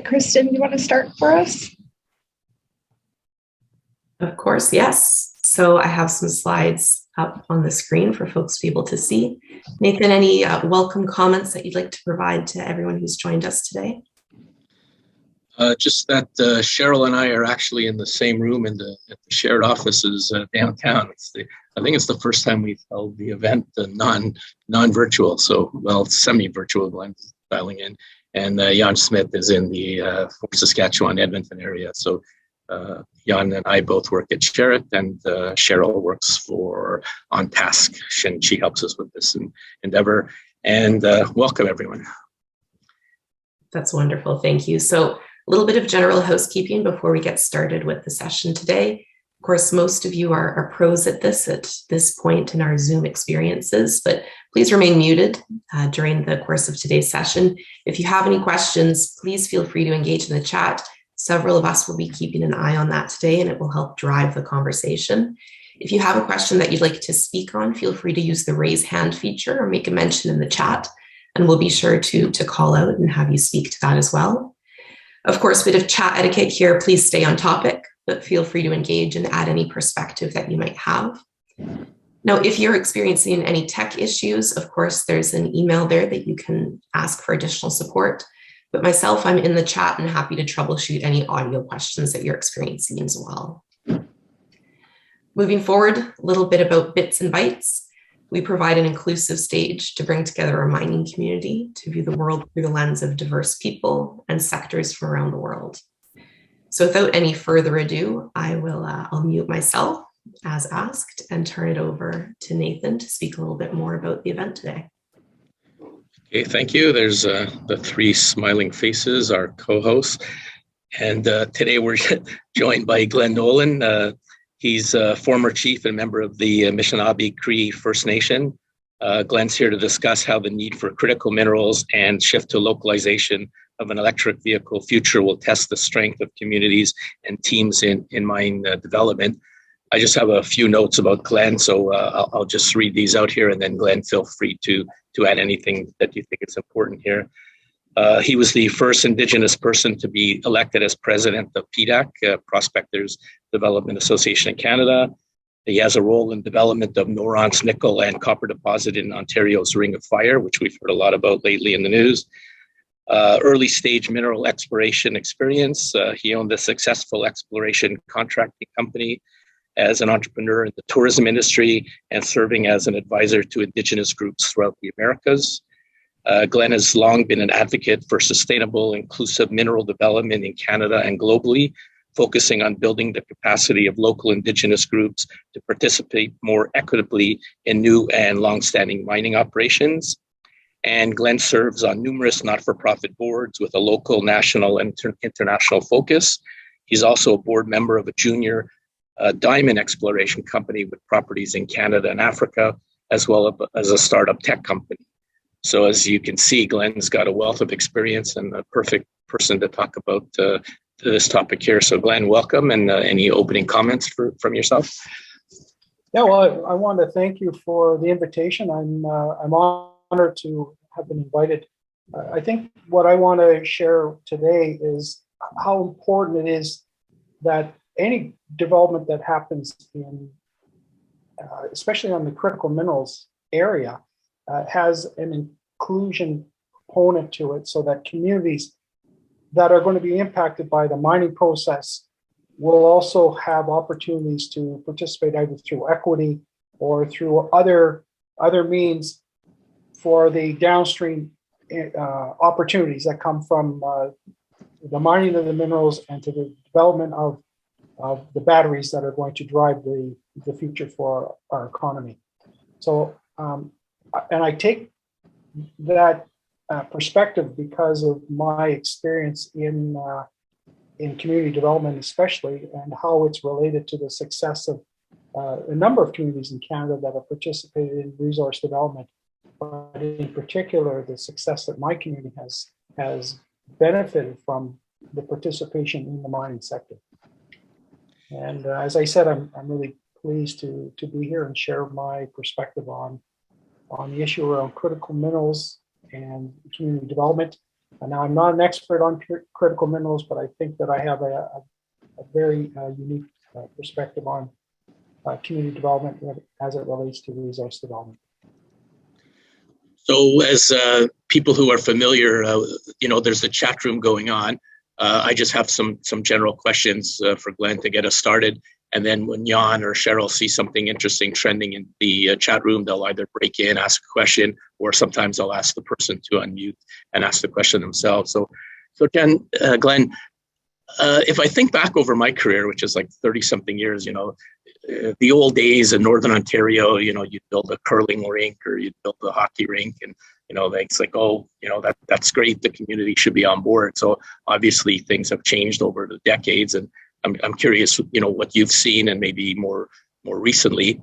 Kristen, you want to start for us? Of course, yes. So I have some slides up on the screen for folks to be able to see. Nathan, any welcome comments that you'd like to provide to everyone who's joined us today? Just that Cheryl and I are actually in the same room at the shared offices downtown. I think it's the first time we've held the event non-virtual, so semi-virtual. Glenn's dialing in, and Jan Smith is in the Fort Saskatchewan, Edmonton area. So Jan and I both work at Sherritt, and Cheryl works for On Task, and she helps us with this endeavor. And welcome, everyone. That's wonderful. Thank you. So a little bit of general housekeeping before we get started with the session today. Of course, most of you are pros at this point in our Zoom experiences, but please remain muted during the course of today's session. If you have any questions, please feel free to engage in the chat. Several of us will be keeping an eye on that today, and it will help drive the conversation. If you have a question that you'd like to speak on, feel free to use the raise hand feature or make a mention in the chat, and we'll be sure to call out and have you speak to that as well. Of course, a bit of chat etiquette here. Please stay on topic, but feel free to engage and add any perspective that you might have. Now, if you're experiencing any tech issues, of course, there's an email there that you can ask for additional support. But myself, I'm in the chat and happy to troubleshoot any audio questions that you're experiencing as well. Moving forward, a little bit about Bits and Bytes. We provide an inclusive stage to bring together a mining community to view the world through the lens of diverse people and sectors from around the world. So without any further ado, I'll mute myself as asked and turn it over to Nathan to speak a little bit more about the event today. Okay, thank you. There's the three smiling faces, our co-hosts. And today we're joined by Glenn Nolan. He's a former chief and member of the Missanabie Cree First Nation. Glenn's here to discuss how the need for critical minerals and shift to localization of an electric vehicle future will test the strength of communities and teams in mine development. I just have a few notes about Glenn, so I'll just read these out here, and then Glenn, feel free to add anything that you think is important here. He was the first Indigenous person to be elected as president of PDAC, Prospectors Development Association in Canada. He has a role in development of Noront's nickel and copper deposit in Ontario's Ring of Fire, which we've heard a lot about lately in the news. Early stage mineral exploration experience. He owned a successful exploration contracting company as an entrepreneur in the tourism industry and serving as an advisor to Indigenous groups throughout the Americas. Glenn has long been an advocate for sustainable, inclusive mineral development in Canada and globally, focusing on building the capacity of local Indigenous groups to participate more equitably in new and long-standing mining operations. And Glenn serves on numerous not-for-profit boards with a local, national, and international focus. He's also a board member of a junior diamond exploration company with properties in Canada and Africa, as well as a startup tech company. So as you can see, Glenn's got a wealth of experience and a perfect person to talk about this topic here. So Glenn, welcome, and any opening comments from yourself? Yeah, well, I want to thank you for the invitation. I'm honored to have been invited. I think what I want to share today is how important it is that any development that happens in, especially on the critical minerals area, has an inclusion component to it, so that communities that are going to be impacted by the mining process will also have opportunities to participate either through equity or through other means for the downstream opportunities that come from the mining of the minerals and to the development of the batteries that are going to drive the future for our economy. So, and I take that perspective because of my experience in community development, especially, and how it's related to the success of a number of communities in Canada that have participated in resource development, but in particular, the success that my community has benefited from the participation in the mining sector. And as I said, I'm really pleased to be here and share my perspective on the issue around critical minerals and community development. Now, I'm not an expert on critical minerals, but I think that I have a very unique perspective on community development as it relates to resource development. So as people who are familiar, there's a chat room going on. I just have some general questions for Glenn to get us started. And then when Jan or Cheryl see something interesting trending in the chat room, they'll either break in, ask a question, or sometimes they'll ask the person to unmute and ask the question themselves. So Glenn, if I think back over my career, which is like 30-something years, the old days in Northern Ontario, you'd build a curling rink or you'd build a hockey rink, and it's like, that's great. The community should be on board. So obviously things have changed over the decades, and I'm curious, what you've seen and maybe more recently.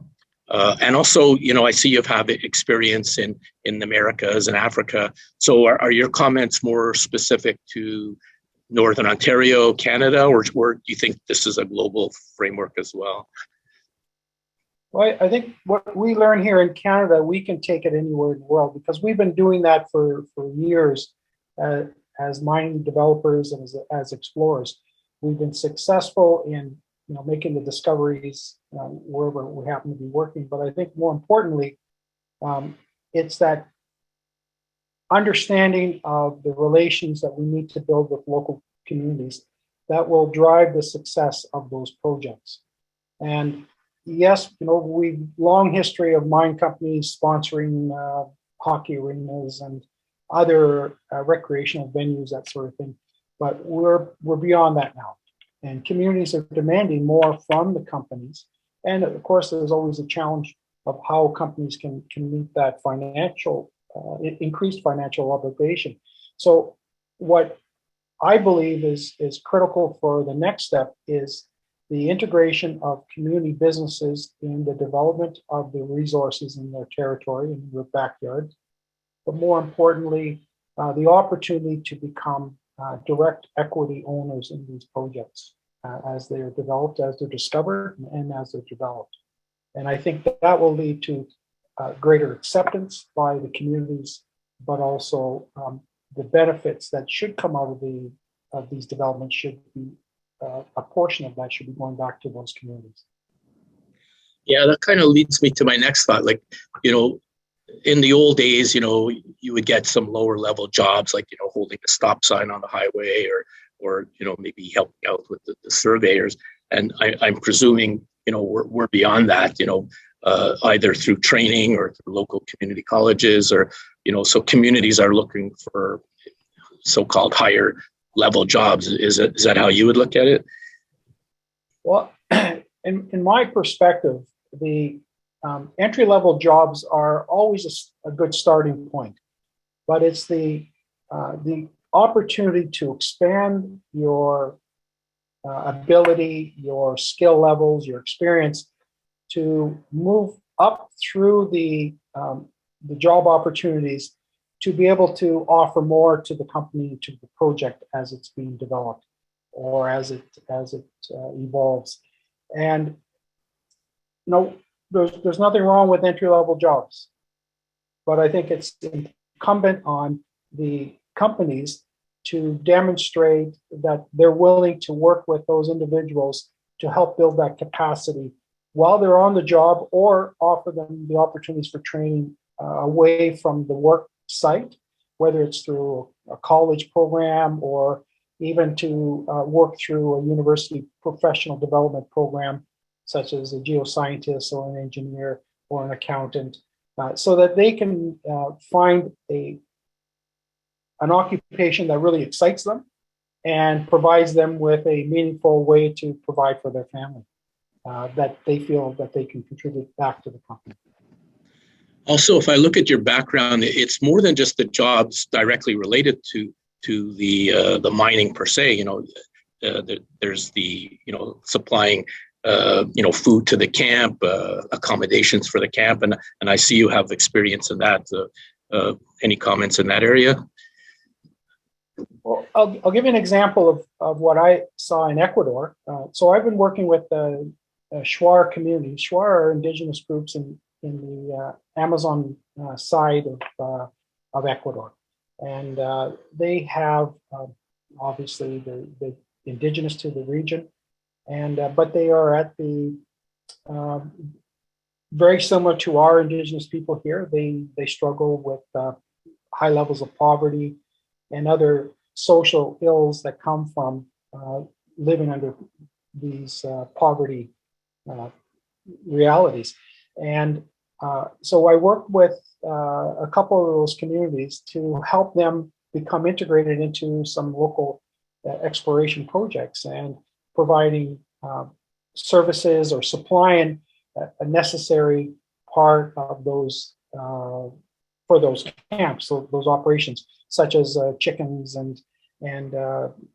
And also, I see you've had experience in the Americas and Africa. So are your comments more specific to Northern Ontario, Canada, or do you think this is a global framework as well? Well, I think what we learn here in Canada, we can take it anywhere in the world, because we've been doing that for years as mining developers and as explorers. We've been successful in making the discoveries wherever we happen to be working. But I think more importantly, it's that understanding of the relations that we need to build with local communities that will drive the success of those projects. And yes, we've long history of mine companies sponsoring hockey arenas and other recreational venues, that sort of thing. But we're beyond that now, and communities are demanding more from the companies. And of course, there's always a challenge of how companies can meet that increased financial obligation. So what I believe is critical for the next step is the integration of community businesses in the development of the resources in their territory, in their backyard. But more importantly, the opportunity to become direct equity owners in these projects as they're developed, as they're discovered, and as they're developed. And I think that will lead to greater acceptance by the communities, but also the benefits that should come out of these developments should be a portion of that should be going back to those communities. Yeah, that kind of leads me to my next thought. Like, in the old days, you would get some lower level jobs, like, holding a stop sign on the highway, or maybe helping out with the surveyors. And I'm presuming, we're beyond that, either through training or through local community colleges, or, so communities are looking for so-called higher level jobs. Is that how you would look at it? Well, in my perspective, the entry-level jobs are always a good starting point, but it's the opportunity to expand your ability, your skill levels, your experience, to move up through the job opportunities, to be able to offer more to the company, to the project as it's being developed or as it evolves. And there's nothing wrong with entry-level jobs, but I think it's incumbent on the companies to demonstrate that they're willing to work with those individuals to help build that capacity while they're on the job, or offer them the opportunities for training away from the work site, whether it's through a college program or even to work through a university professional development program, such as a geoscientist or an engineer or an accountant, so that they can find an occupation that really excites them and provides them with a meaningful way to provide for their family, that they feel that they can contribute back to the company. Also, if I look at your background, it's more than just the jobs directly related to the mining per se. There's the supplying food to the camp, accommodations for the camp, and I see you have experience in that. Any comments in that area? Well, I'll give you an example of what I saw in Ecuador. So I've been working with the Shuar community. Shuar are indigenous groups in the Amazon side of Ecuador. And they have obviously the indigenous to the region, and but they are at the very similar to our indigenous people here. They struggle with high levels of poverty and other social ills that come from living under these poverty realities. And so I work with a couple of those communities to help them become integrated into some local exploration projects and providing services or supplying a necessary part of those for those camps, so those operations, such as chickens and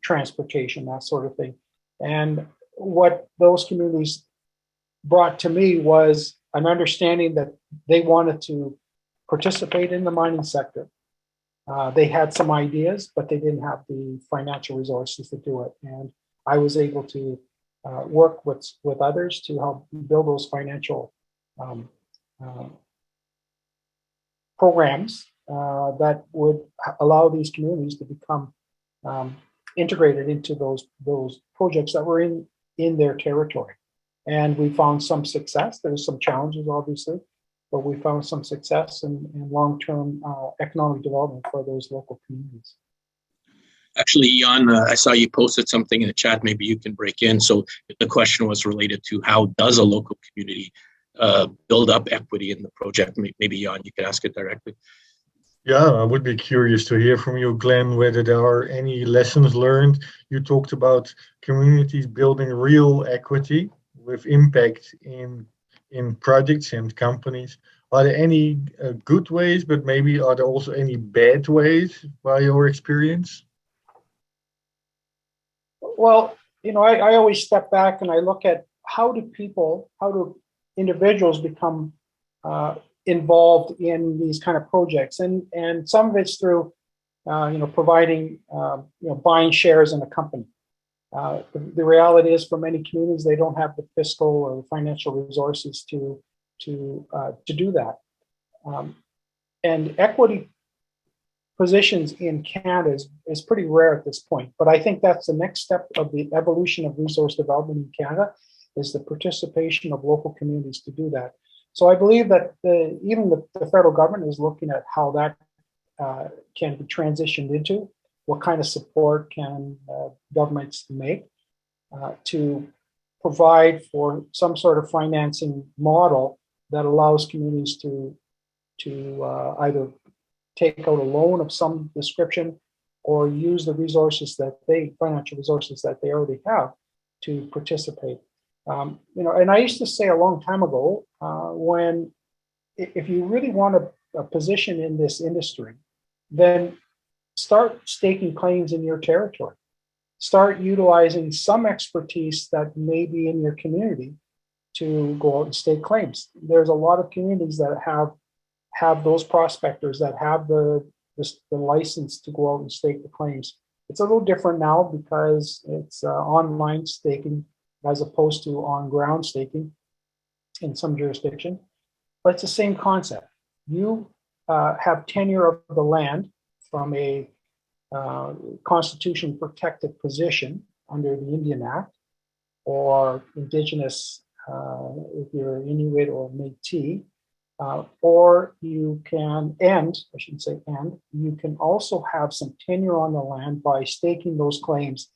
transportation, that sort of thing. And what those communities brought to me was an understanding that they wanted to participate in the mining sector. They had some ideas, but they didn't have the financial resources to do it. And I was able to work with others to help build those financial programs that would allow these communities to become integrated into those projects that were in their territory. And we found some success. There's some challenges, obviously, but we found some success in long-term economic development for those local communities. Actually, Jan, I saw you posted something in the chat. Maybe you can break in. So the question was related to how does a local community build up equity in the project? Maybe, Jan, you could ask it directly. Yeah, I would be curious to hear from you, Glenn, whether there are any lessons learned. You talked about communities building real equity with impact in projects and companies. Are there any good ways, but maybe are there also any bad ways by your experience? Well, I always step back and I look at how do individuals become involved in these kind of projects, and some of it's through providing buying shares in a company. The reality is, for many communities, they don't have the fiscal or financial resources to do that. And equity positions in Canada is pretty rare at this point. But I think that's the next step of the evolution of resource development in Canada, is the participation of local communities to do that. So I believe that even the federal government is looking at how that can be transitioned into. What kind of support can governments make to provide for some sort of financing model that allows communities to either take out a loan of some description or use the financial resources that they already have to participate. And I used to say a long time ago, when if you really want a position in this industry, then start staking claims in your territory. Start utilizing some expertise that may be in your community to go out and stake claims. There's a lot of communities that have those prospectors that have the license to go out and stake the claims. It's a little different now because it's online staking as opposed to on-ground staking in some jurisdiction, but it's the same concept. You have tenure of the land from a constitution protected position under the Indian Act, or indigenous if you're Inuit or Métis, or you can you can also have some tenure on the land by staking those claims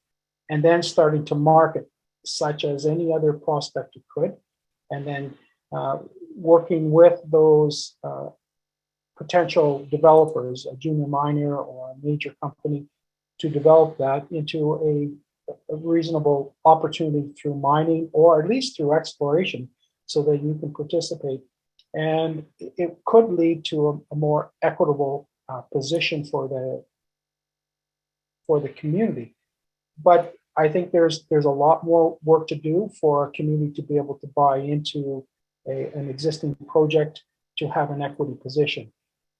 and then starting to market, such as any other prospector could, and then working with those potential developers, a junior miner or a major company, to develop that into a reasonable opportunity through mining or at least through exploration, so that you can participate. And it could lead to a more equitable position for the community. But I think there's a lot more work to do for a community to be able to buy into an existing project to have an equity position.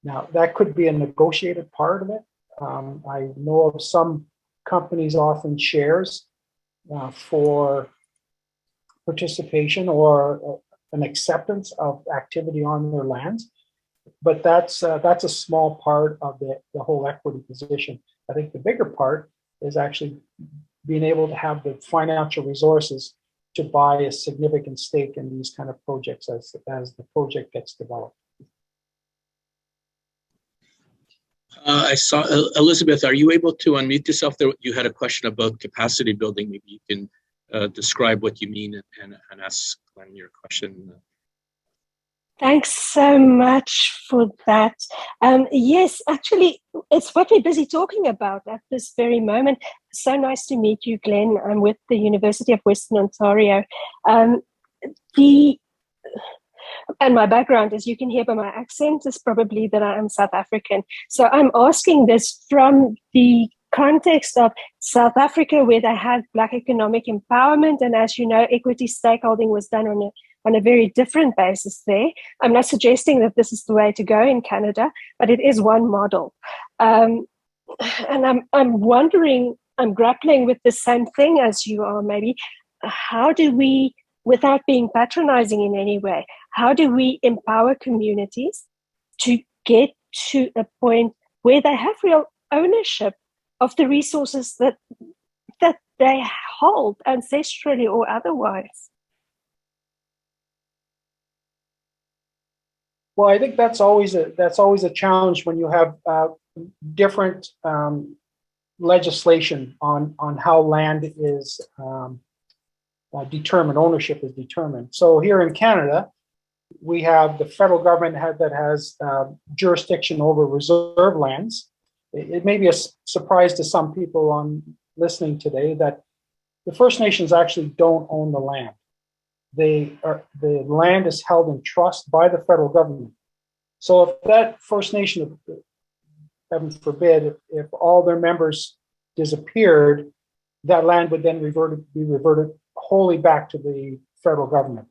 Now, that could be a negotiated part of it. I know of some companies offering shares for participation or an acceptance of activity on their lands. but that's a small part of the whole equity position. I think the bigger part is actually being able to have the financial resources to buy a significant stake in these kind of projects as the project gets developed. I saw, Elizabeth, are you able to unmute yourself? There, you had a question about capacity building. Maybe you can describe what you mean and ask Glenn your question. Thanks so much for that. Yes, actually, it's what we're busy talking about at this very moment. So nice to meet you, Glenn. I'm with the University of Western Ontario. And my background, as you can hear by my accent, is probably that I am South African. So I'm asking this from the context of South Africa, where they have Black economic empowerment. And as you know, equity stakeholding was done on a very different basis there. I'm not suggesting that this is the way to go in Canada, but it is one model. And I'm wondering, I'm grappling with the same thing as you are maybe. How do we, without being patronizing in any way, how do we empower communities to get to a point where they have real ownership of the resources that they hold, ancestrally or otherwise? Well, I think that's always a challenge when you have different legislation on how land is determined, ownership is determined. So here in Canada, we have the federal government that has jurisdiction over reserve lands. It may be a surprise to some people on listening today that the First Nations actually don't own the land. The land is held in trust by the federal government. So if that First Nation, heaven forbid, if all their members disappeared, that land would then be reverted wholly back to the federal government.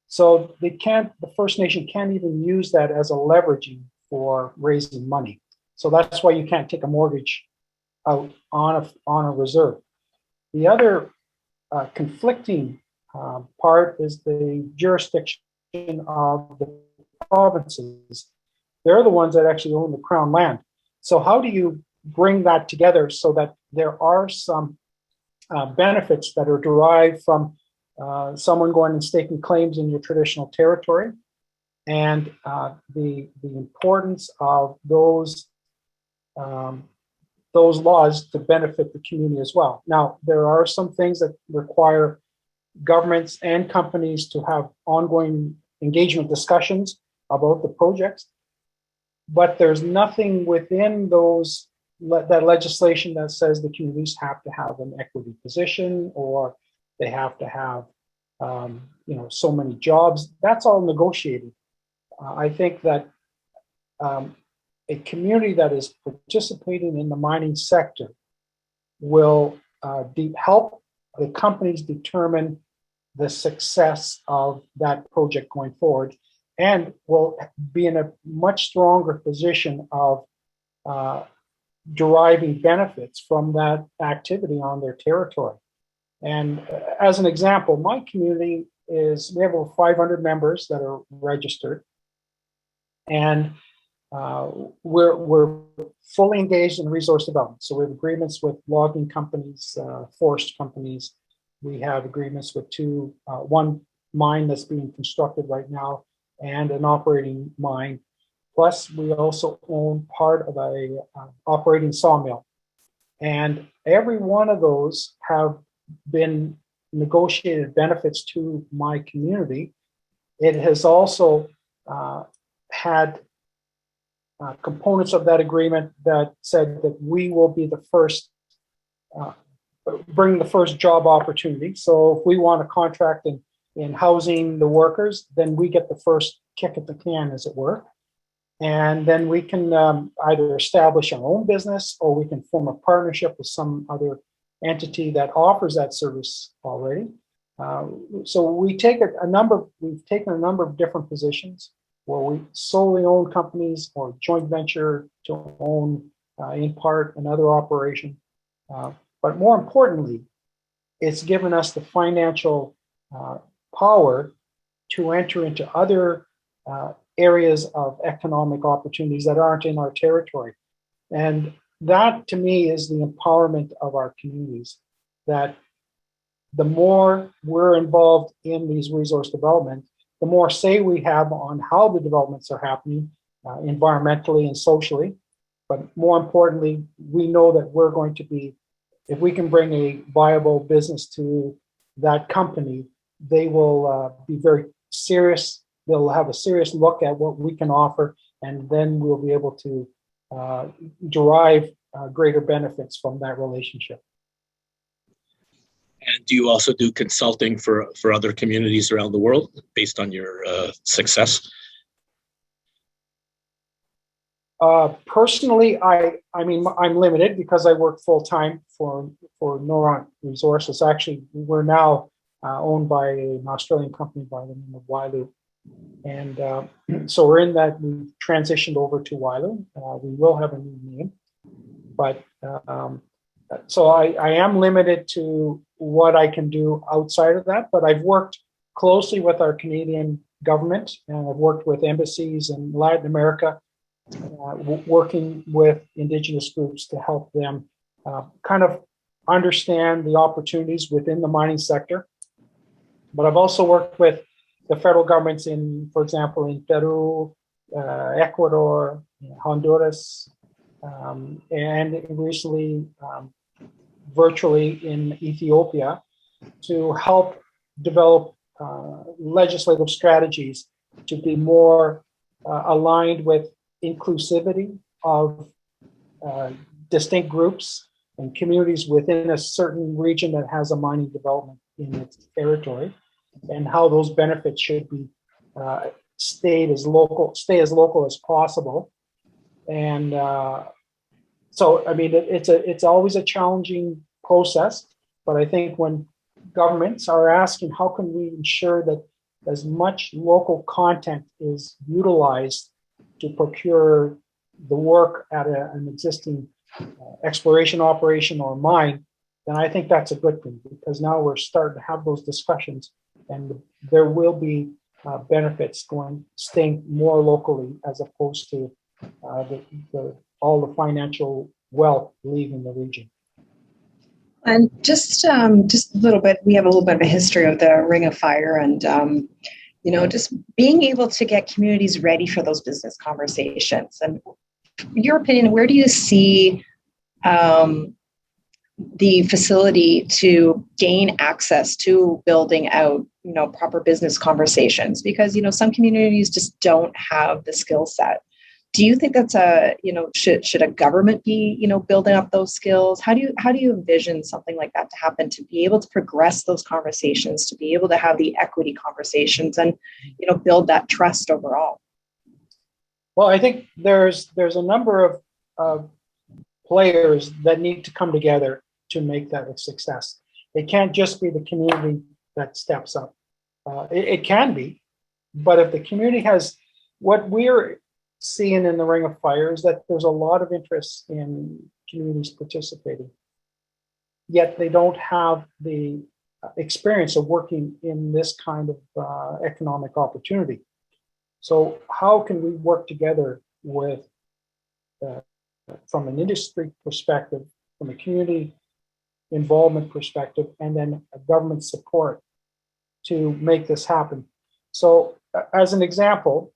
So the First Nation can't even use that as a leveraging for raising money. So that's why you can't take a mortgage out on a reserve. The other conflicting part is the jurisdiction of the provinces. They're the ones that actually own the Crown land. So how do you bring that together so that there are some benefits that are derived from someone going and staking claims in your traditional territory, and the importance of those laws to benefit the community as well. Now, there are some things that require governments and companies to have ongoing engagement discussions about the projects, but there's nothing within that legislation that says the communities have to have an equity position or they have to have so many jobs. That's all negotiated. I think that a community that is participating in the mining sector will help the companies determine the success of that project going forward, and will be in a much stronger position of deriving benefits from that activity on their territory. And as an example, my community we have over 500 members that are registered, and we're fully engaged in resource development. So we have agreements with logging companies, forest companies. We have agreements with one mine that's being constructed right now and an operating mine. Plus, we also own part of a operating sawmill. And every one of those have been negotiated benefits to my community. It has also had components of that agreement that said that we will be the first, bring the first job opportunity. So if we want a contract in housing the workers, then we get the first kick at the can, as it were. And then we can either establish our own business, or we can form a partnership with some other entity that offers that service already. So we've taken a number of different positions where we solely own companies or joint venture to own in part another operation. But more importantly, it's given us the financial power to enter into other areas of economic opportunities that aren't in our territory. And that to me is the empowerment of our communities, that the more we're involved in these resource development, the more say we have on how the developments are happening environmentally and socially. But more importantly, we know that we're going to be, if we can bring a viable business to that company, they will be very serious. They'll have a serious look at what we can offer, and then we'll be able to derive greater benefits from that relationship. And do you also do consulting for other communities around the world based on your success? Personally, I mean, I'm limited because I work full time for Noront Resources. Actually, we're now owned by an Australian company by the name of Wailu. And so we're in that, we've transitioned over to Wailu. We will have a new name, but so I am limited to what I can do outside of that, but I've worked closely with our Canadian government, and I've worked with embassies in Latin America, working with Indigenous groups to help them kind of understand the opportunities within the mining sector. But I've also worked with the federal governments in, for example, in Peru, Ecuador, Honduras, and recently virtually in Ethiopia, to help develop legislative strategies to be more aligned with inclusivity of distinct groups and communities within a certain region that has a mining development in its territory, and how those benefits should be stay as local as possible. And so, I mean, it's always a challenging process, but I think when governments are asking, how can we ensure that as much local content is utilized to procure the work at an existing exploration operation or mine, then I think that's a good thing, because now we're starting to have those discussions, and there will be benefits staying more locally, as opposed to all the financial wealth leaving the region. And just a little bit, we have a little bit of a history of the Ring of Fire, and just being able to get communities ready for those business conversations. And in your opinion, where do you see the facility to gain access to building out, proper business conversations? Because, some communities just don't have the skill set. Do you think that's should a government be, building up those skills? How do you envision something like that to happen, to be able to progress those conversations, to be able to have the equity conversations, and, build that trust overall? Well, I think there's a number of players that need to come together to make that a success. It can't just be the community that steps up. It can be, but if the community has, what we're seeing in the Ring of Fire is that there's a lot of interest in communities participating, yet they don't have the experience of working in this kind of economic opportunity. So how can we work together with, from an industry perspective, from a community involvement perspective, and then a government support to make this happen? So as an example,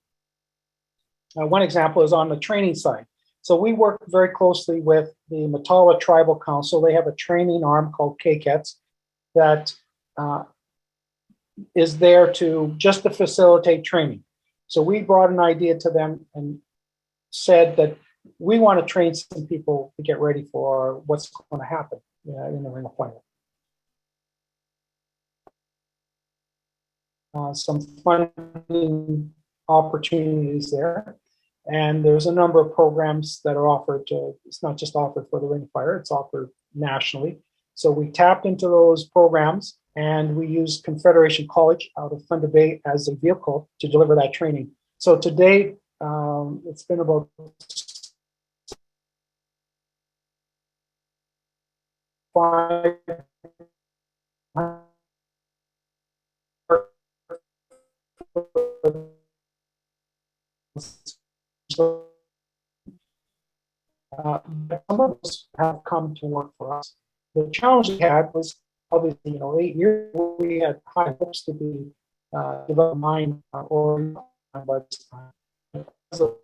one example is on the training side. So we work very closely with the Matawa Tribal Council. They have a training arm called KCATS that is there to facilitate training. So we brought an idea to them and said that we want to train some people to get ready for what's going to happen in the Ring of Fire. Some funding opportunities there. And there's a number of programs that are offered it's not just offered for the Ring of Fire, it's offered nationally. So we tapped into those programs, and we used Confederation College out of Thunder Bay as a vehicle to deliver that training. So to date, it's been about five have come to work for us. The challenge we had was obviously, 8 years ago, we had high hopes to be developed mine or by this time. Because of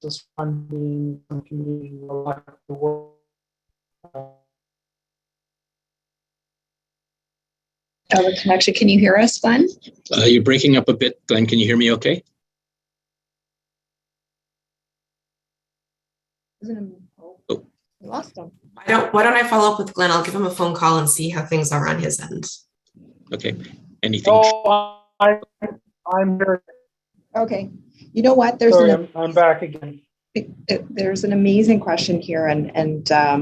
this funding, some community will like to work. The connection. Can you hear us, Glenn? You're breaking up a bit, Glenn. Can you hear me okay? Oh, we lost him. Why don't I follow up with Glenn? I'll give him a phone call and see how things are on his end. Okay. Anything? Oh, I'm here. Okay. You know what? Sorry, I'm back again. There's an amazing question here, and I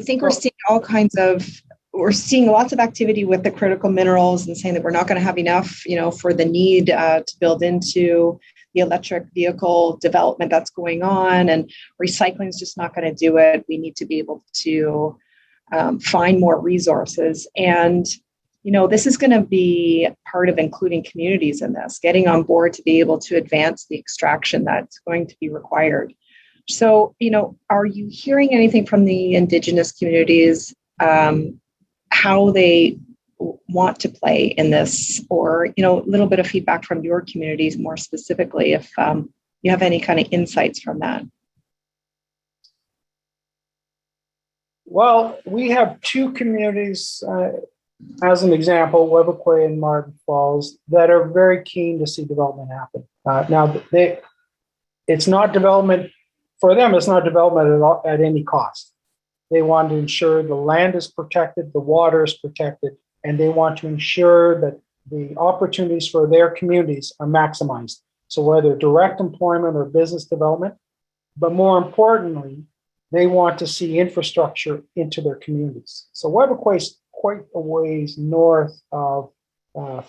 think we're seeing all kinds of. We're seeing lots of activity with the critical minerals and saying that we're not going to have enough, for the need to build into the electric vehicle development that's going on, and recycling is just not going to do it. We need to be able to find more resources. And, this is going to be part of including communities in this, getting on board to be able to advance the extraction that's going to be required. So, are you hearing anything from the Indigenous communities, how they want to play in this, or a little bit of feedback from your communities more specifically, if you have any kind of insights from that? Well, we have two communities, as an example, Webequie and Martin Falls, that are very keen to see development happen. Now, it's not development for them. It's not development at any cost. They want to ensure the land is protected, the water is protected, and they want to ensure that the opportunities for their communities are maximized. So whether direct employment or business development, but more importantly, they want to see infrastructure into their communities. So Webequie is quite a ways north of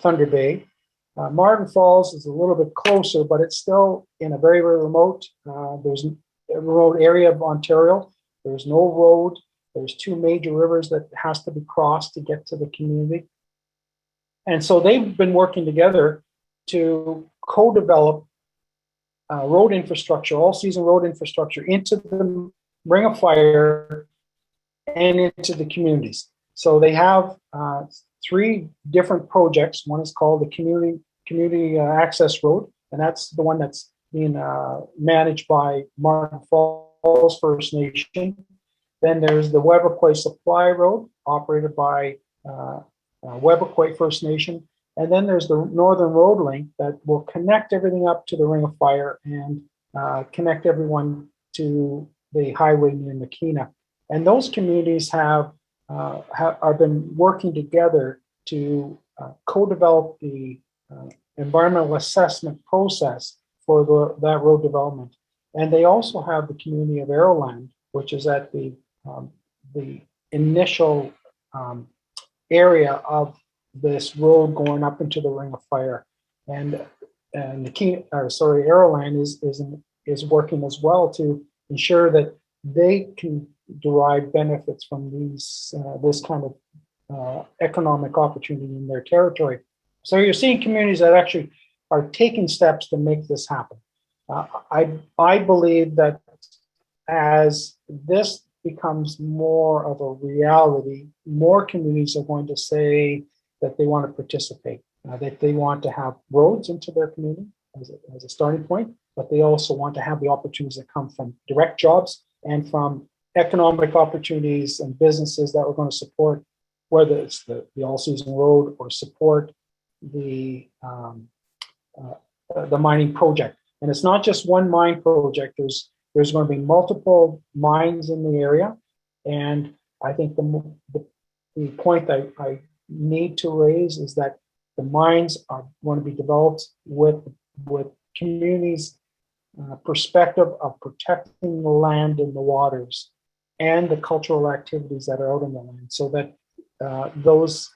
Thunder Bay. Martin Falls is a little bit closer, but it's still in a very, very remote, there's a remote area of Ontario. There's no road. There's two major rivers that has to be crossed to get to the community. And so they've been working together to co-develop road infrastructure, all-season road infrastructure into the Ring of Fire and into the communities. So they have 3 different projects. One is called the Community Access Road, and that's the one that's being managed by Martin Falls First Nation. Then there's the Webequie Supply Road, operated by Webequie First Nation. And then there's the Northern Road Link that will connect everything up to the Ring of Fire and connect everyone to the highway near Makina. And those communities have been working together to co-develop the environmental assessment process for that road development. And they also have the community of Arrowland, which is at the initial area of this road going up into the Ring of Fire. And Arrowland is working as well to ensure that they can derive benefits from this kind of economic opportunity in their territory. So you're seeing communities that actually are taking steps to make this happen. I believe that as this becomes more of a reality, more communities are going to say that they want to participate, that they want to have roads into their community as a starting point, but they also want to have the opportunities that come from direct jobs and from economic opportunities and businesses that we're going to support, whether it's the all-season road or support the mining project. And it's not just one mine project. There's going to be multiple mines in the area. And I think the point that I need to raise is that the mines are going to be developed with communities' perspective of protecting the land and the waters and the cultural activities that are out in the land, so that those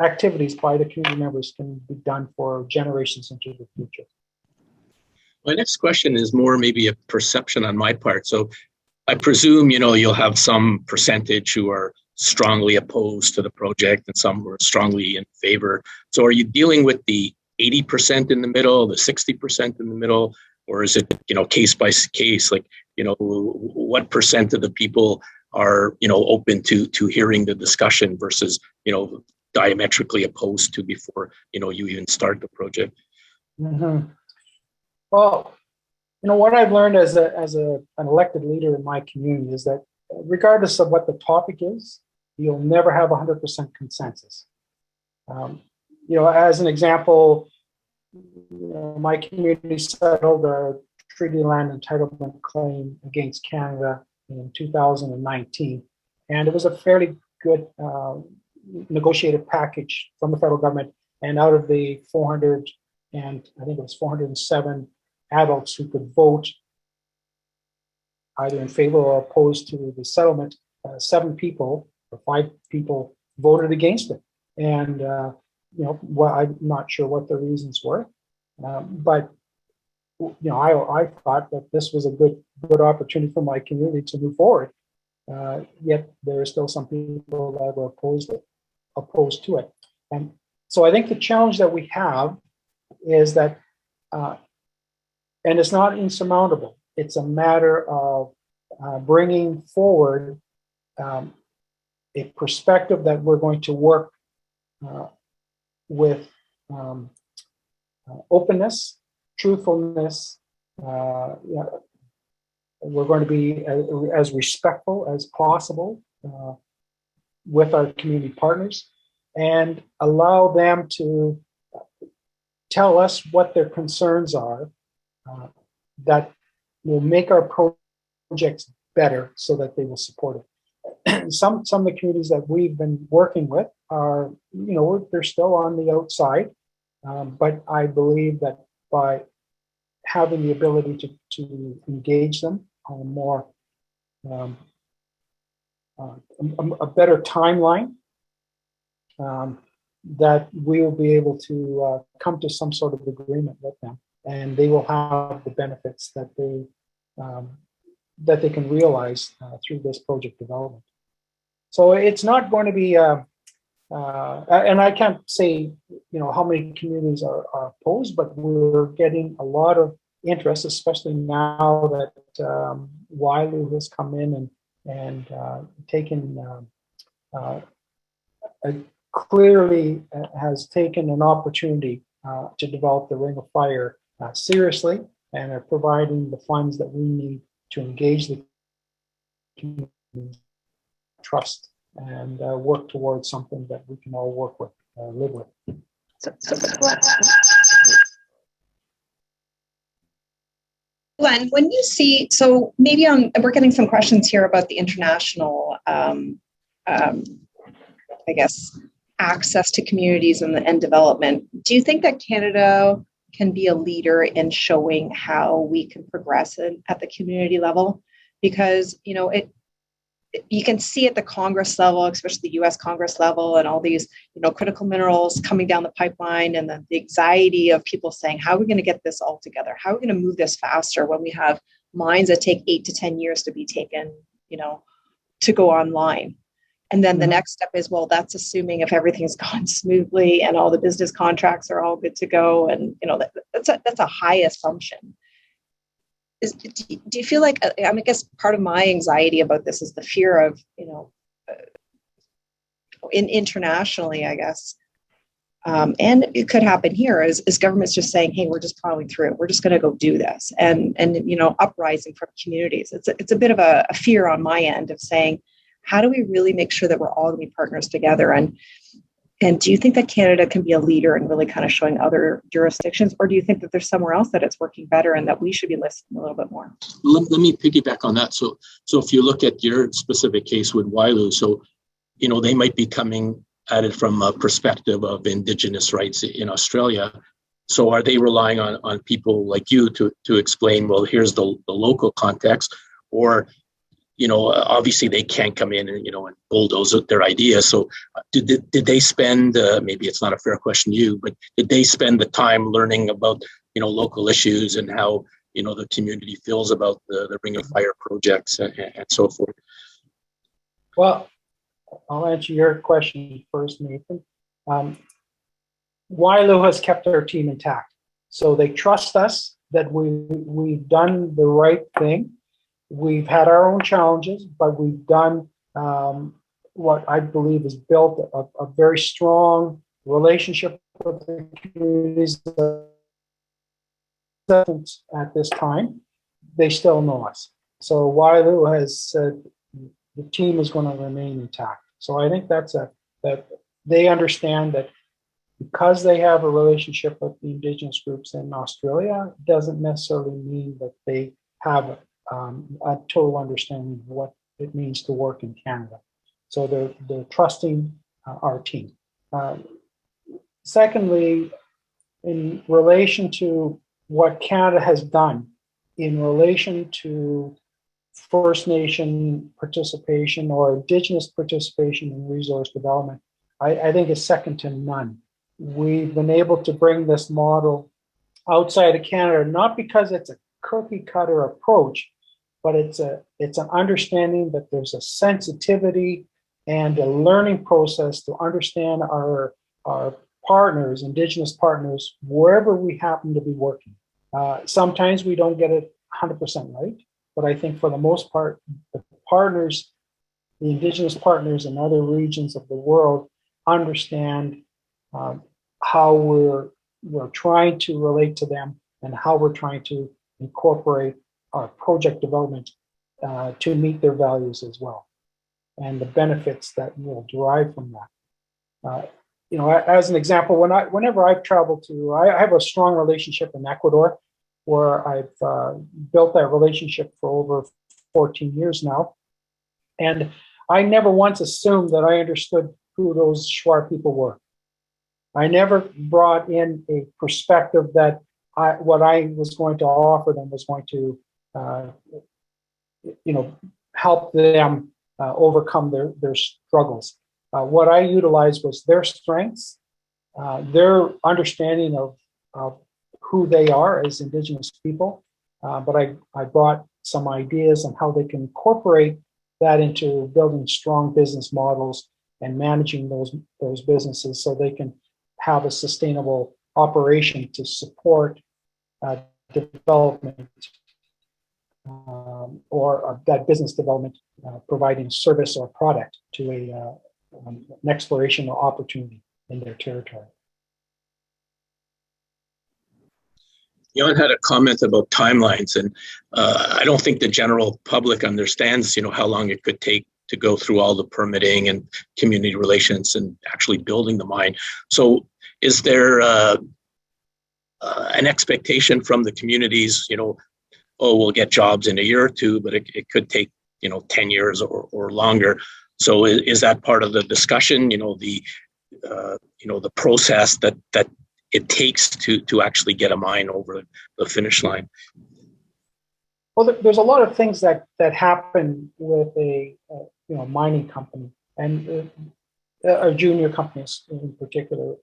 activities by the community members can be done for generations into the future. My next question is more maybe a perception on my part. So I presume, you'll have some percentage who are strongly opposed to the project and some who are strongly in favor. So are you dealing with the 80% in the middle, the 60% in the middle, or is it, case by case? Like, what percent of the people are, open to hearing the discussion versus, diametrically opposed to before, you even start the project? Mm-hmm. Well, what I've learned as an elected leader in my community is that regardless of what the topic is, you'll never have 100% consensus. As an example, my community settled a treaty land entitlement claim against Canada in 2019, and it was a fairly good negotiated package from the federal government. And out of the 400, and I think it was 407 adults who could vote either in favor or opposed to the settlement, 7 people or 5 people voted against it. And well, I'm not sure what the reasons were, but I thought that this was a good opportunity for my community to move forward. Yet there are still some people that were opposed to it. And so I think the challenge that we have is that, and it's not insurmountable, it's a matter of bringing forward a perspective that we're going to work with openness, truthfulness. We're going to be as respectful as possible with our community partners, and allow them to tell us what their concerns are that will make our projects better so that they will support it. Some of the communities that we've been working with are, they're still on the outside, but I believe that by having the ability to engage them on a more a better timeline, that we will be able to come to some sort of agreement with them, and they will have the benefits that they can realize through this project development. So it's not going to be, and I can't say how many communities are opposed, but we're getting a lot of interest, especially now that Wailu has come in and taken clearly has taken an opportunity to develop the Ring of Fire seriously, and are providing the funds that we need to engage the community, trust, and work towards something that we can all work with, live with. Glenn, when you see, so maybe we're getting some questions here about the international, I guess, access to communities and development. Do you think that Canada can be a leader in showing how we can progress at the community level? Because, you can see at the Congress level, especially the US Congress level, and all these, critical minerals coming down the pipeline, and the anxiety of people saying, how are we going to get this all together? How are we going to move this faster when we have mines that take 8 to 10 years to be taken, to go online? And then the next step is, well, that's assuming if everything's gone smoothly and all the business contracts are all good to go. And, that's a high assumption. Do you feel like, I guess part of my anxiety about this is the fear of, internationally, I guess, and it could happen here, is governments just saying, hey, we're just plowing through. We're just going to go do this. And uprising from communities. It's a bit of a fear on my end of saying, how do we really make sure that we're all going to be partners together? And do you think that Canada can be a leader in really kind of showing other jurisdictions, or do you think that there's somewhere else that it's working better and that we should be listening a little bit more? Let me piggyback on that. So if you look at your specific case with Wailu, so, they might be coming at it from a perspective of Indigenous rights in Australia. So are they relying on people like you to explain, well, here's the local context, or obviously they can't come in and, and bulldoze their ideas. So did they spend, maybe it's not a fair question to you, but did they spend the time learning about, local issues and how, the community feels about the Ring of Fire projects and so forth? Well, I'll answer your question first, Nathan. Wailu has kept our team intact. So they trust us that we've done the right thing. We've had our own challenges, but we've done what I believe has built a very strong relationship with the communities at this time. They still know us. So Wailu has said the team is going to remain intact. So I think that they understand that because they have a relationship with the Indigenous groups in Australia, doesn't necessarily mean that they have a total understanding of what it means to work in Canada. So they're trusting our team. Secondly, in relation to what Canada has done in relation to First Nation participation or Indigenous participation in resource development, I think is second to none. We've been able to bring this model outside of Canada, not because it's a cookie cutter approach, but it's an understanding that there's a sensitivity and a learning process to understand our partners, Indigenous partners, wherever we happen to be working. Sometimes we don't get it 100% right, but I think for the most part, the partners, the Indigenous partners in other regions of the world understand how we're trying to relate to them and how we're trying to incorporate our project development to meet their values as well, and the benefits that will derive from that. As an example, whenever I've traveled to, I have a strong relationship in Ecuador, where I've built that relationship for over 14 years now, and I never once assumed that I understood who those Shuar people were. I never brought in a perspective that what I was going to offer them was going to, help them overcome their struggles. What I utilized was their strengths, their understanding of who they are as Indigenous people, but I brought some ideas on how they can incorporate that into building strong business models and managing those businesses so they can have a sustainable operation to support development or that business development providing service or product to an exploration or opportunity in their territory. Jan had a comment about timelines, and I don't think the general public understands, how long it could take to go through all the permitting and community relations and actually building the mine. So is there an expectation from the communities, we'll get jobs in a year or two, but it could take, 10 years or longer. So is that part of the discussion, the process that it takes to actually get a mine over the finish line? Well, there's a lot of things that happen with a mining company and junior companies in particular.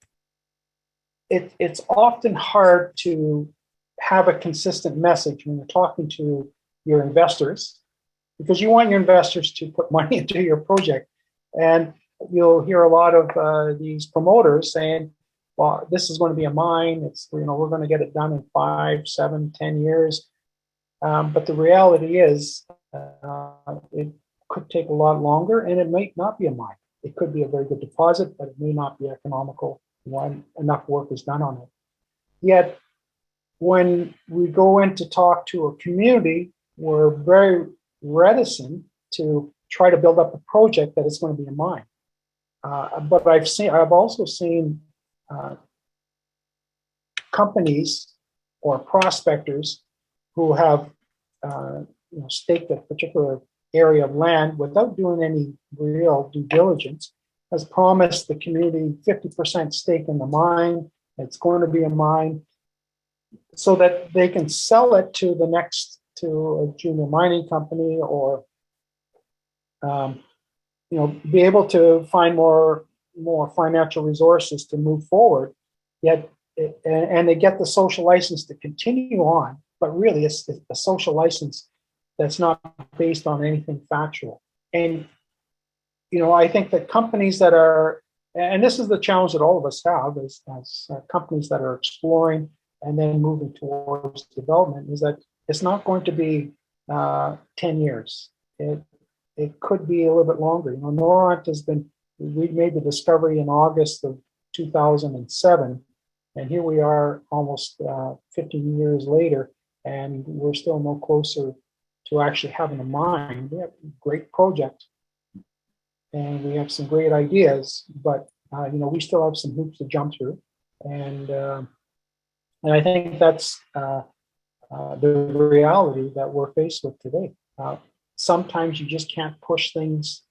It's often hard to have a consistent message when you're talking to your investors, because you want your investors to put money into your project. And you'll hear a lot of these promoters saying, well, this is going to be a mine. It's, we're going to get it done in 5, 7, 10 years. But the reality is it could take a lot longer, and it might not be a mine. It could be a very good deposit, but it may not be economical when enough work is done on it. Yet, when we go in to talk to a community, we're very reticent to try to build up a project that is going to be a mine. But I've also seen companies or prospectors who have staked a particular area of land without doing any real due diligence, has promised the community 50% stake in the mine. It's going to be a mine, so that they can sell it to a junior mining company, or be able to find more financial resources to move forward. Yet, and they get the social license to continue on, but really it's a social license that's not based on anything factual. And I think that companies that are, and this is the challenge that all of us have as companies that are exploring and then moving towards development, is that it's not going to be 10 years. It could be a little bit longer. Noront we made the discovery in August of 2007, and here we are almost 15 years later, and we're still no closer to actually having a mine. We have a great project, and we have some great ideas, but we still have some hoops to jump through, and I think that's the reality that we're faced with today. Sometimes you just can't push things,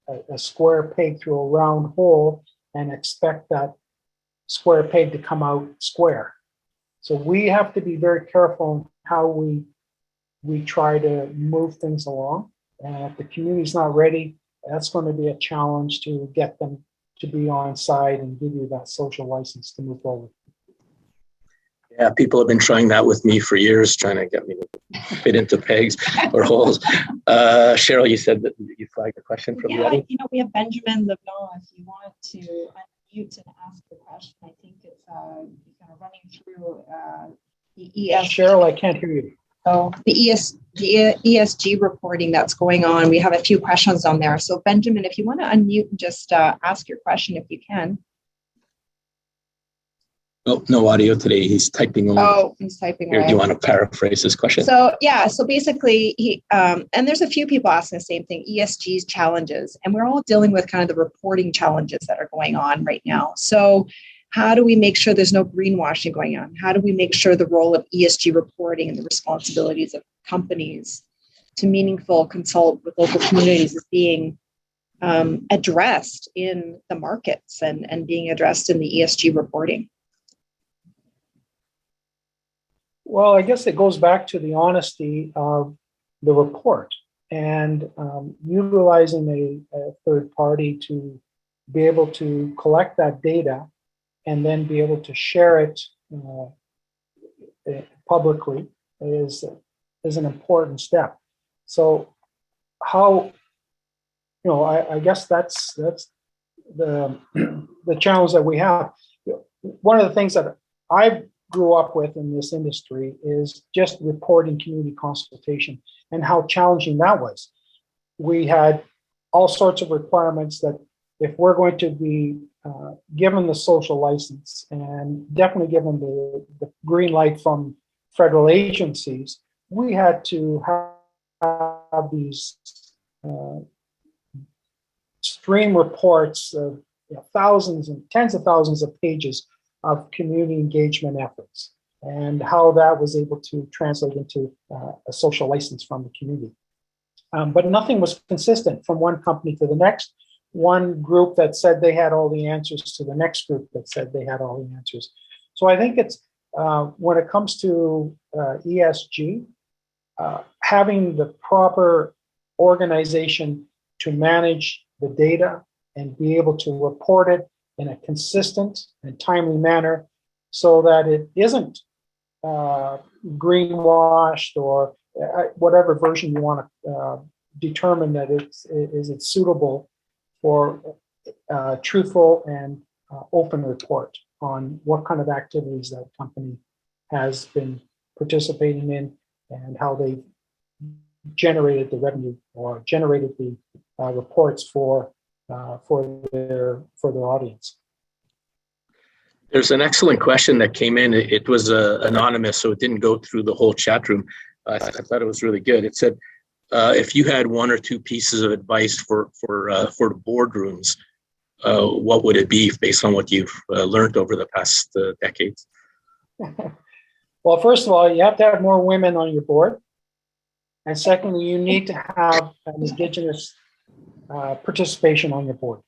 a square peg through a round hole and expect that square peg to come out square. So we have to be very careful in how we try to move things along. And if the community's not ready, that's going to be a challenge to get them to be on side and give you that social license to move forward. Yeah, people have been trying that with me for years, trying to get me to fit into pegs or holes. Cheryl, you said that you flagged a question from the audience. We have Benjamin Leblanc. If you want to unmute and ask the question, I think it's kind of running through the ES. Cheryl, I can't hear you. Oh, the ESG reporting that's going on. We have a few questions on there. So Benjamin, if you want to unmute and just ask your question, if you can. Oh, no audio today. He's typing away. Oh, he's typing away. Here, do you want to paraphrase his question? So basically, he and there's a few people asking the same thing: ESG's challenges, and we're all dealing with kind of the reporting challenges that are going on right now. So, how do we make sure there's no greenwashing going on? How do we make sure the role of ESG reporting and the responsibilities of companies to meaningful consult with local communities is being addressed in the markets and being addressed in the ESG reporting? Well, I guess it goes back to the honesty of the report and utilizing a third party to be able to collect that data and then be able to share it publicly is an important step. So how, I guess that's the challenge that we have. One of the things that I grew up with in this industry is just reporting community consultation and how challenging that was. We had all sorts of requirements that if we're going to be given the social license and definitely given the green light from federal agencies, we had to have these stream reports of thousands and tens of thousands of pages of community engagement efforts and how that was able to translate into a social license from the community. But nothing was consistent from one company to the next. One group that said they had all the answers to the next group that said they had all the answers. So I think it's, when it comes to ESG, having the proper organization to manage the data and be able to report it in a consistent and timely manner so that it isn't greenwashed or whatever version you want to determine that it's suitable for truthful and open report on what kind of activities that company has been participating in and how they generated the revenue or generated the reports for their audience. There's an excellent question that came in. It was anonymous, so it didn't go through the whole chat room. I thought it was really good. It said, if you had one or two pieces of advice for the boardrooms, what would it be based on what you've learned over the past decades? Well, first of all, you have to have more women on your board. And secondly, you need to have an Indigenous participation on your board.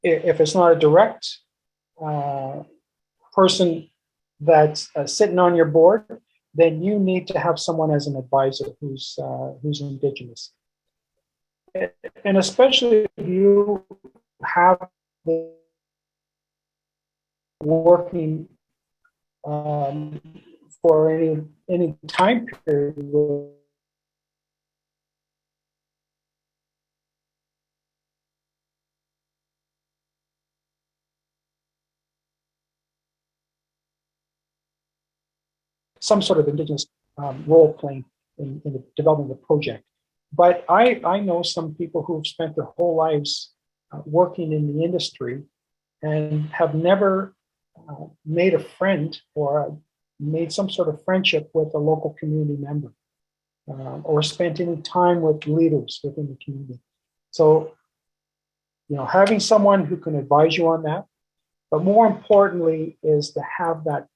If it's not a direct person that's sitting on your board, then you need to have someone as an advisor who's Indigenous. And especially if you have the working for any time period some sort of Indigenous role playing in the development of the project. But I know some people who've spent their whole lives working in the industry and have never made a friend or made some sort of friendship with a local community member or spent any time with leaders within the community. So, having someone who can advise you on that, but more importantly is to have that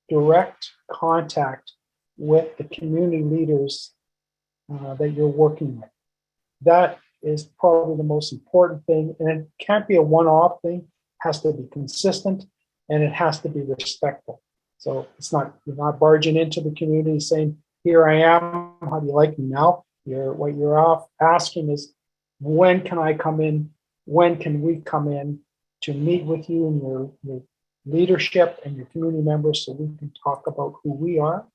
direct contact with the community leaders that you're working with. That is probably the most important thing, and it can't be a one-off thing. It has to be consistent, and it has to be respectful. So you're not barging into the community saying, "Here I am. How do you like me now?" What you're asking is, "When can I come in? When can we come in to meet with you and your leadership and your community members so we can talk about who we are?"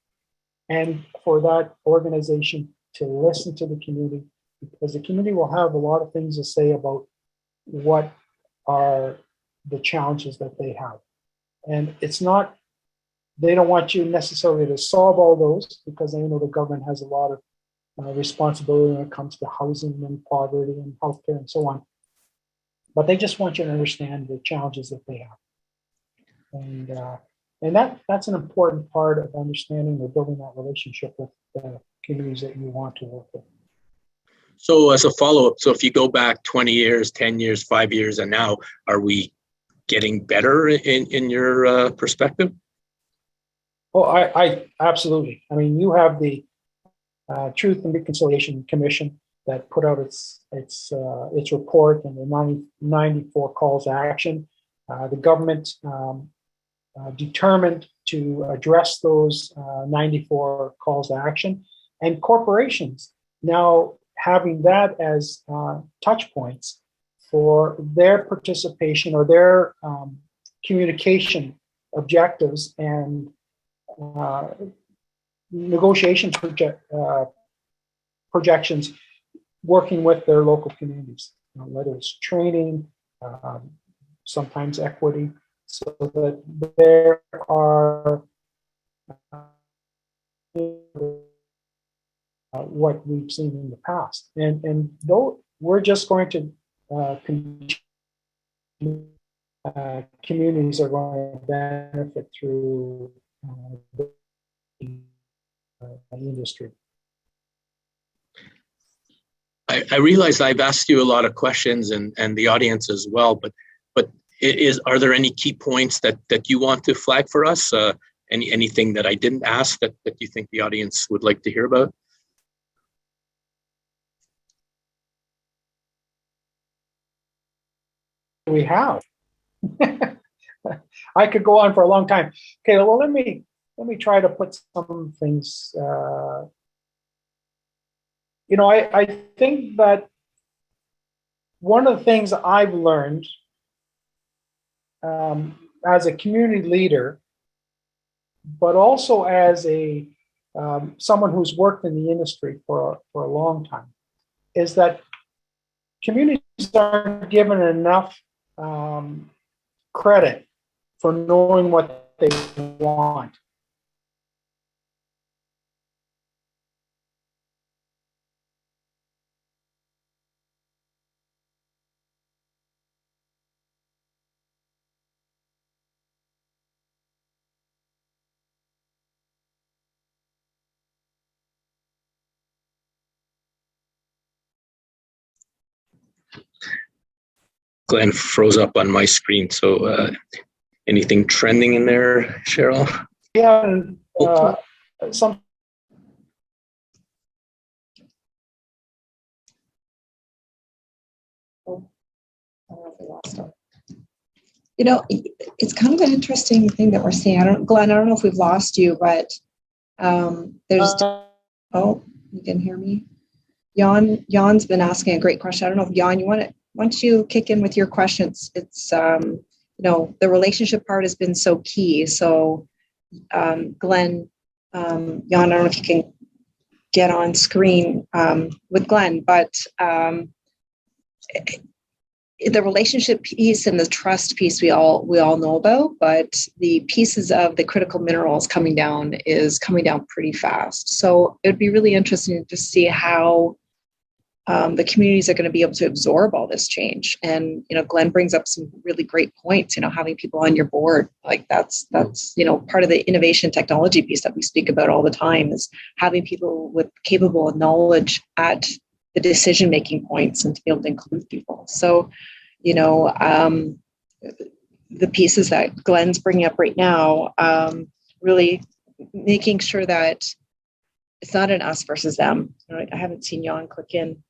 And for that organization to listen to the community, because the community will have a lot of things to say about what are the challenges that they have. And they don't want you necessarily to solve all those, because they know the government has a lot of responsibility when it comes to housing and poverty and healthcare and so on. But they just want you to understand the challenges that they have. And that's an important part of understanding or building that relationship with the communities that you want to work with. So as a follow-up, so if you go back 20 years, 10 years, 5 years, and now, are we getting better in your perspective? Oh, I absolutely. I mean, you have the Truth and Reconciliation Commission that put out its report and the 94 calls to action. The government determined to address those 94 calls to action, and corporations now having that as touch points for their participation or their communication objectives and negotiation projections, working with their local communities, whether it's training, sometimes equity, so that there are what we've seen in the past. And though we're just going to communities are going to benefit through the industry. I realize I've asked you a lot of questions and the audience as well, but are there any key points that you want to flag for us? Anything that I didn't ask that you think the audience would like to hear about? We have. I could go on for a long time. Okay, well, let me try to put some things. I think that one of the things I've learned as a community leader, but also as a someone who's worked in the industry for a long time, is that communities aren't given enough credit for knowing what they want. Glenn froze up on my screen. So anything trending in there, Cheryl? Yeah, some. It's kind of an interesting thing that we're seeing. Glenn, I don't know if we've lost you, but there's. Oh, you can hear me. Jan's been asking a great question. I don't know if Jan, once you kick in with your questions, it's the relationship part has been so key. So Glenn, Jan, I don't know if you can get on screen with Glenn, but the relationship piece and the trust piece we all know about, but the pieces of the critical minerals coming down pretty fast. So it would be really interesting to see how the communities are going to be able to absorb all this change. And Glenn brings up some really great points. Having people on your board, like that's part of the innovation technology piece that we speak about all the time, is having people with capable knowledge at the decision making points and to be able to include people. So the pieces that Glenn's bringing up right now, really making sure that it's not an us versus them. I haven't seen Jan click in.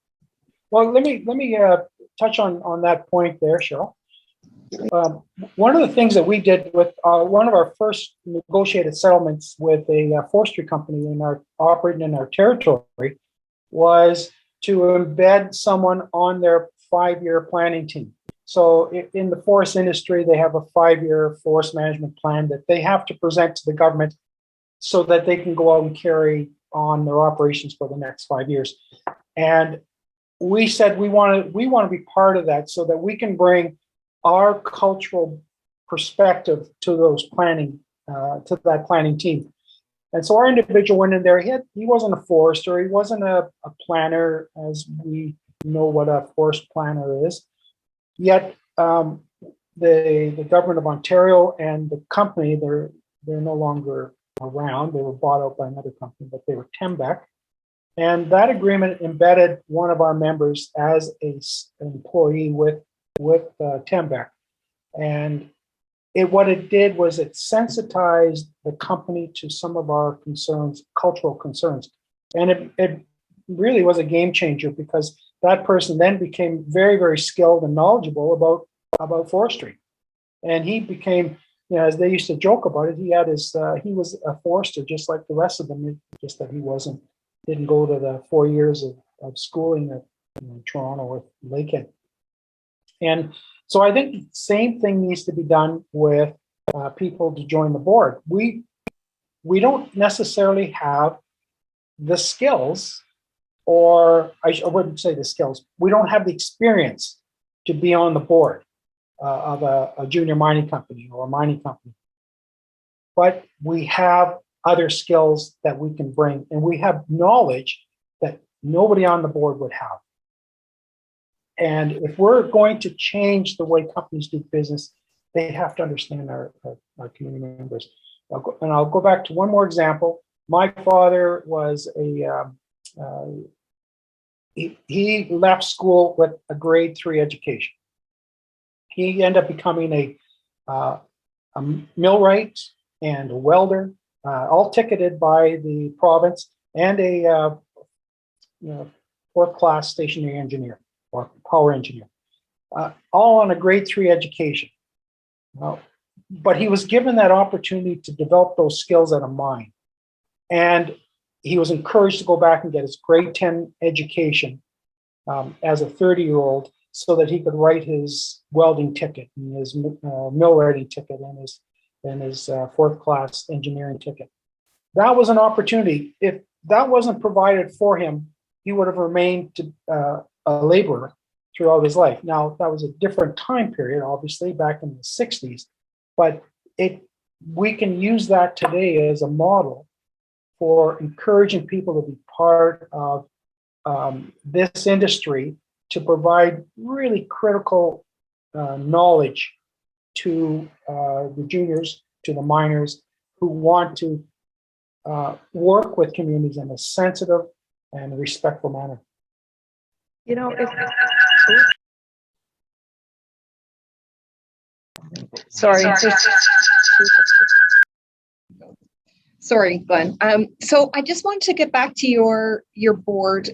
Well, let me touch on that point there, Cheryl. One of the things that we did with one of our first negotiated settlements with a forestry company operating in our territory was to embed someone on their 5-year planning team. So in the forest industry, they have a 5-year forest management plan that they have to present to the government so that they can go out and carry on their operations for the next 5 years. And we said we want to be part of that so that we can bring our cultural perspective to those planning to that planning team. And so our individual went in there. He wasn't a forester. He wasn't a planner, as we know what a forest planner is. Yet the government of Ontario and the company, they're no longer around. They were bought out by another company, but they were Tembec. And that agreement embedded one of our members as an employee with Tembec. And what it did was it sensitized the company to some of our concerns, cultural concerns. And it really was a game changer, because that person then became very, very skilled and knowledgeable about forestry. And he became, as they used to joke about it, he was a forester just like the rest of them, just that he didn't go to the 4 years of schooling at Toronto or Lakehead. And so I think the same thing needs to be done with people to join the board. We don't necessarily have the skills, or I wouldn't say the skills. We don't have the experience to be on the board of a junior mining company or a mining company. But we have other skills that we can bring, and we have knowledge that nobody on the board would have. And if we're going to change the way companies do business, they have to understand our community members. I'll go back to one more example. My father was he left school with a grade 3 education. He ended up becoming a millwright and a welder, all ticketed by the province, and a 4th class stationary engineer or power engineer, all on a grade 3 education. But he was given that opportunity to develop those skills at a mine. And he was encouraged to go back and get his grade 10 education as a 30-year-old, so that he could write his welding ticket and his millwrighting ticket and his 4th class engineering ticket. That was an opportunity. If that wasn't provided for him, he would have remained a laborer throughout his life. Now, that was a different time period, obviously, back in the 60s, but we can use that today as a model for encouraging people to be part of this industry, to provide really critical knowledge to the juniors, to the miners who want to work with communities in a sensitive and respectful manner. Sorry, Glenn. So I just wanted to get back to your board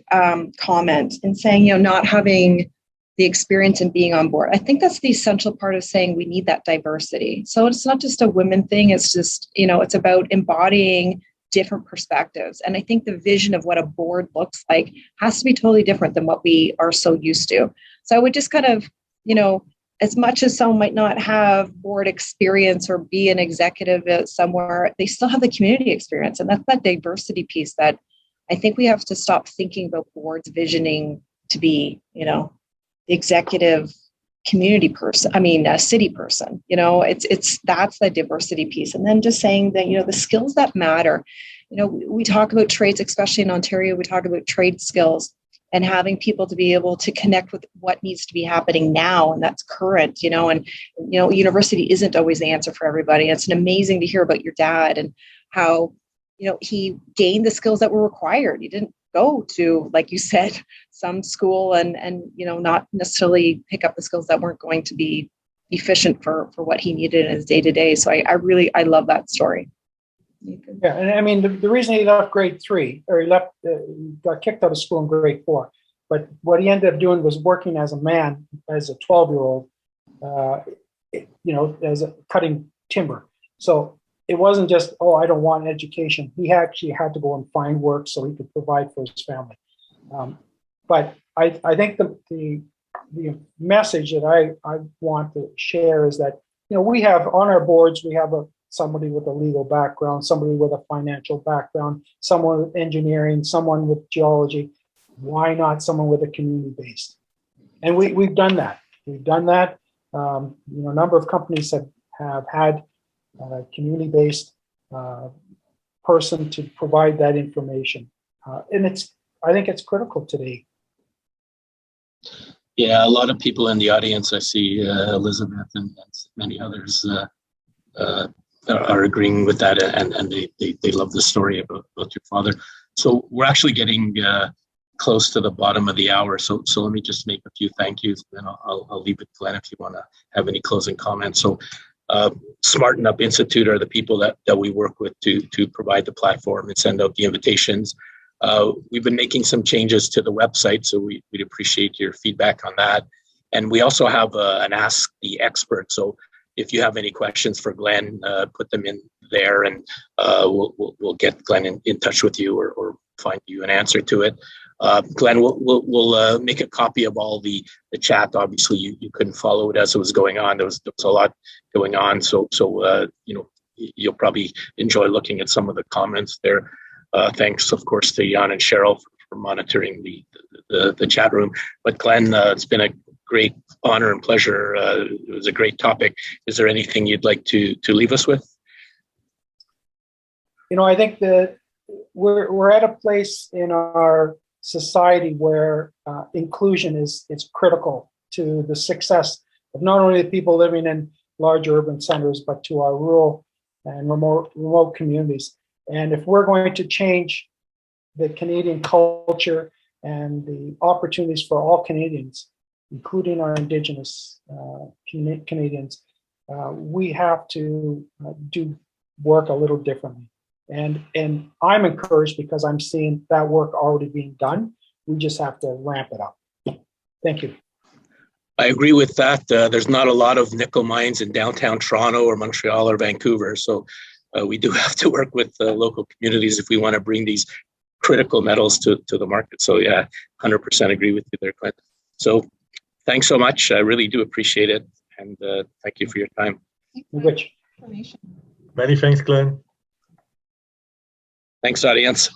comment and saying, not having the experience in being on board. I think that's the essential part of saying we need that diversity. So it's not just a women thing. It's just, it's about embodying different perspectives. And I think the vision of what a board looks like has to be totally different than what we are so used to. So I would just kind of, as much as someone might not have board experience or be an executive somewhere, they still have the community experience. And that's that diversity piece that I think we have to stop thinking about boards visioning to be, the executive community person, I mean, a city person. You know, that's the diversity piece. And then just saying that, you know, the skills that matter, you know, we talk about trades, especially in Ontario, we talk about trade skills and having people to be able to connect with what needs to be happening now, and that's current, you know. And, you know, university isn't always the answer for everybody. It's amazing to hear about your dad and how, you know, he gained the skills that were required. He didn't go to, like you said, some school and you know, not necessarily pick up the skills that weren't going to be efficient for what he needed in his day-to-day. So I love that story. Yeah, and I mean, the reason he left grade 3, or he got kicked out of school in grade 4, but what he ended up doing was working as a man, as a 12-year-old, you know, cutting timber. So it wasn't just, oh, I don't want education. He actually had to go and find work so he could provide for his family. But I think the message that I want to share is that, you know, we have on our boards, we have somebody with a legal background, somebody with a financial background, someone with engineering, someone with geology. Why not someone with a community-based? And we've done that. We've done that. You know, a number of companies have had a community-based person to provide that information. And I think it's critical today. Yeah, a lot of people in the audience, I see Elizabeth and many others are agreeing with that, and they love the story about your father. So we're actually getting close to the bottom of the hour. So let me just make a few thank yous, and I'll leave it to Glenn if you want to have any closing comments. So Smarten Up Institute are the people that we work with to provide the platform and send out the invitations. We've been making some changes to the website, so we'd appreciate your feedback on that. And we also have an Ask the Expert. So if you have any questions for Glenn, put them in there, and we'll get Glenn in touch with you or find you an answer to it. Glenn, we'll make a copy of all the chat. Obviously, you couldn't follow it as it was going on. There was a lot going on, so you know, you'll probably enjoy looking at some of the comments there. Thanks, of course, to Jan and Cheryl for monitoring the chat room. But Glenn, it's been a great honor and pleasure. It was a great topic. Is there anything you'd like to leave us with? You know, I think that we're at a place in our society where inclusion is critical to the success of not only the people living in large urban centers, but to our rural and remote communities. And if we're going to change the Canadian culture and the opportunities for all Canadians, including our Indigenous Canadians, we have to do work a little differently. And I'm encouraged because I'm seeing that work already being done. We just have to ramp it up. Thank you. I agree with that. There's not a lot of nickel mines in downtown Toronto or Montreal or Vancouver. So we do have to work with local communities if we want to bring these critical metals to the market. So yeah, 100% agree with you there, Clint. So thanks so much. I really do appreciate it. And thank you for your time. Rich. Many thanks, Glenn. Thanks, audience.